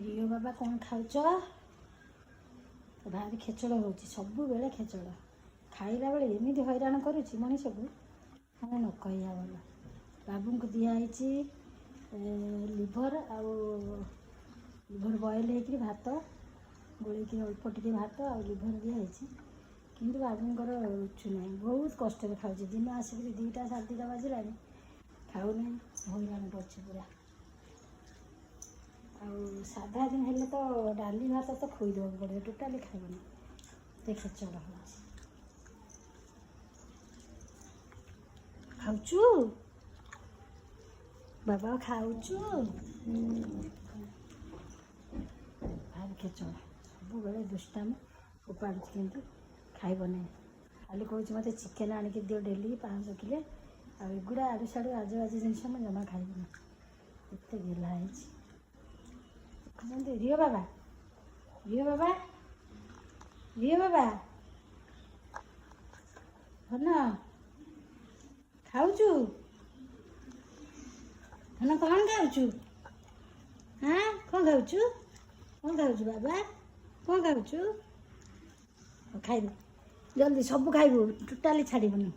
रियो बाबा कौन खाऊच भारी खेचड़ हो सब बेले खेचड़ खाइला बेले एमती हैरान करुच्ची मनीष को मैंने न कहिया भल बाबू को दिखाई लिभर आउ लिभर बॉयल हो भात गोल अल्प टे भात आ लिभर दिखाई कि बाबूर रुचु ना बहुत कष्ट खाऊ दिन आसिक 2टा 2:30 बाजिला खाऊना हैरान कर पूरा आउ साधा दिन हेल्ले तो डाली भात तो खोईदेव पड़े टोटाली खाइबनी तो खेचड़ हो खाऊचु बाबा खाऊचु भारी खेचड़ सब बेले दुष्टाम उपाड़ कि खाइबनी खाली कौच मत चिकेन आणिक दियो डेली 500 किलो आगुड़ा आड़ू साड़ू आजबाजी जिनस मुझे जमा खाइबनी एत गेला रियो बाबा रियो बाबा रियो बाबा हन खाऊचु हन कौन खाऊचु हाँ कौन खाऊचु बाबा कौन खाऊचु खाइबू जल्दी सब खाइबू टोटाली छाड़बनी।